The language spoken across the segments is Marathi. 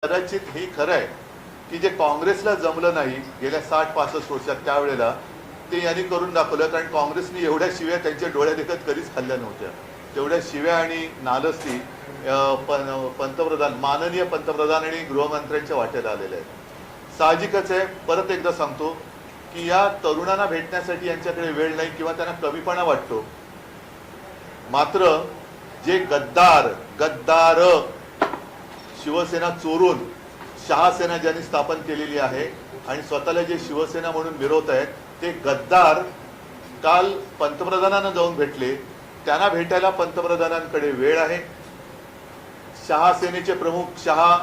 कदाचित हे खरं आहे की जे काँग्रेसला जमलं नाही गेल्या 60-65 वर्षात त्यावेळेला ते यांनी करून दाखवलं, कारण काँग्रेसने एवढ्या शिव्या त्यांच्या डोळ्या देखत कधीच खाल्ल्या नव्हत्या. तेवढ्या शिव्या आणि नालस्ती पंतप्रधान, माननीय पंतप्रधान आणि गृहमंत्र्यांच्या वाट्याला आलेल्या आहेत. साहजिकच आहे, परत एकदा सांगतो की या तरुणांना भेटण्यासाठी यांच्याकडे वेळ नाही किंवा त्यांना कमीपणा वाटतो. मात्र जे गद्दार शिवसेना चोरून शहासेना ज्यांनी स्थापन केलेली आहे आणि स्वतःला जे शिवसेना म्हणून मिरवत आहेत ते गद्दार काल पंतप्रधानांना जाऊन भेटले. त्यांना भेटायला पंतप्रधानांकडे वेळ आहे. शहासेनेचे प्रमुख शहा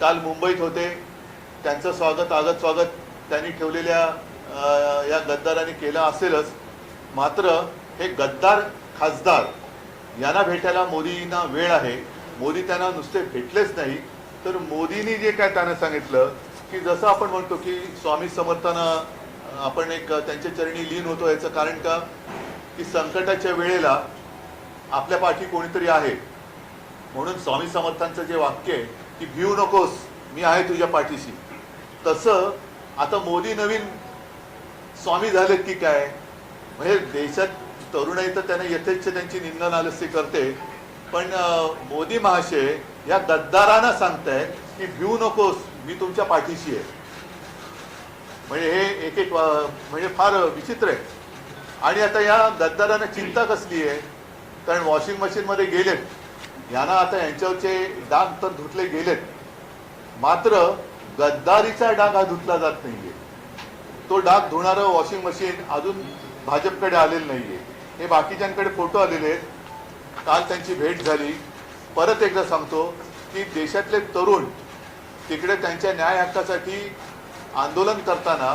काल मुंबईत होते. त्यांचं स्वागत त्यांनी ठेवलेल्या या गद्दारांनी केलं असेलच. मात्र हे गद्दार खासदार यांना भेटायला मोदींना वेळ आहे. मोदी त्यांना नुसते भेटलेच नाही, तर मोदींनी जे काय त्यांना सांगितलं की जसं आपण म्हणतो की स्वामी समर्थांना आपण एक त्यांच्या चरणी लीन होतो, याचं कारण का की संकटाच्या वेळेला आपल्या पाठी कोणीतरी आहे. म्हणून स्वामी समर्थांचं जे वाक्य आहे की भिऊ नकोस, मी आहे तुझ्या पाठीशी, तसं आता मोदी नवीन स्वामी झालेत की काय. म्हणजे देशात तरुणाई तर त्यांना यथेच्छ त्यांची निंदा नालस्ती करते, पण मोदी महाशय या गद्दारांना सांगतायत की भिऊ नकोस, मी तुमच्या पाठीशी आहे. म्हणजे हे एक म्हणजे फार विचित्र आहे. आणि आता या गद्दारांना चिंता कसली आहे, कारण वॉशिंग मशीनमध्ये गेलेत, यांना आता यांच्यावरचे डाग तर धुतले गेलेत, मात्र गद्दारीचा डाग हा धुतला जात नाहीये. तो डाग धुणारं वॉशिंग मशीन अजून भाजपकडे आलेलं नाहीये. हे बाकीच्यांकडे फोटो आलेले आहेत. काल त्यांची भेट झाली. परत एकदा सांगतो की देशातले तरुण तिकडे त्यांच्या न्याय हक्कासाठी आंदोलन करताना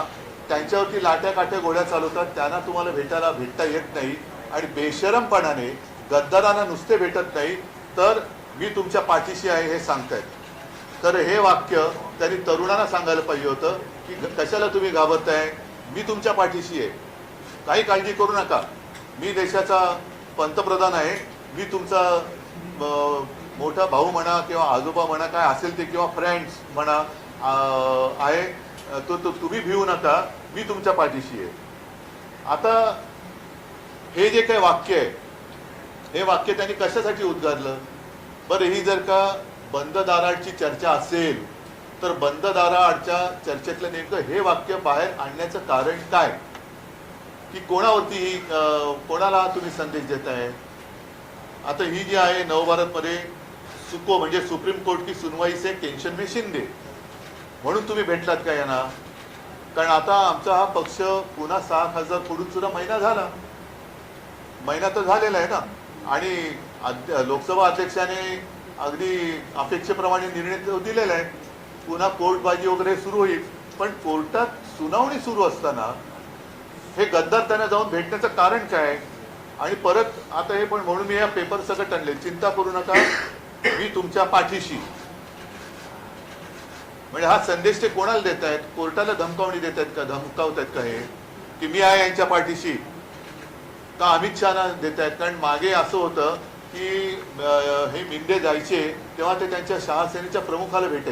त्यांच्यावरती लाट्या काठ्या गोळ्या चालवतात. त्यांना तुम्हाला भेटता येत नाही आणि बेशरमपणाने गद्दारांना नुसते भेटत नाही, तर मी तुमच्या पाठीशी आहे हे सांगतायत. तर हे वाक्य त्यांनी तरुणांना सांगायला पाहिजे होतं की कशाला तुम्ही घाबरताय, मी तुमच्या पाठीशी आहे, काही काळजी करू नका, मी देशाचा पंतप्रधान आहे, मी तुमचा मोठा भाऊ म्हणा किंवा आजोबा म्हणा, काय असेल ते, किंवा फ्रेंड्स म्हणा आहे, तो तुम्ही भिवू नका, मी तुमच्या पाठीशी आहे. आता हे जे काही वाक्य आहे, हे वाक्य त्यांनी कशासाठी उद्गारलं बरं. ही जर का बंद दाराची चर्चा असेल तर बंद दाराच्या चर्चेतलं नेमकं हे वाक्य बाहेर आणण्याचं कारण काय, की कोणावरती कोणाला तुम्ही संदेश देताय. आता ही जी आहे नवभारतमध्ये सुको म्हणजे सुप्रीम कोर्ट की सुनवाई से टेंशन में शिंदे म्हणून तुम्ही भेटलात का यांना. कारण आता आमचा हा पक्ष पुन्हा 6 खासदार फोडून सुद्धा महिना तर झालेला आहे ना. आणि लोकसभा अध्यक्षाने अगदी अपेक्षेप्रमाणे निर्णय दिलेला आहे. पुन्हा कोर्टबाजी वगैरे सुरू होईल, पण कोर्टात सुनावणी सुरू असताना हे गद्दार त्यांना जाऊन भेटण्याचं कारण काय. आणि परत आता हे पण म्हणून मी या पेपर सकट आणले, चिंता करू नका, मी तुमच्या पाठीशी. म्हणजे हा संदेश ते कोणाला देत आहेत, कोर्टाला धमकावणी देत आहेत का, धमकावत आहेत का हे की मी आहे यांच्या पाठीशी, का अमित शहाना देत आहेत. कारण मागे असं होतं की हे मिंदे जायचे तेव्हा ते त्यांच्या शहासेनेच्या प्रमुखाला भेटायचे.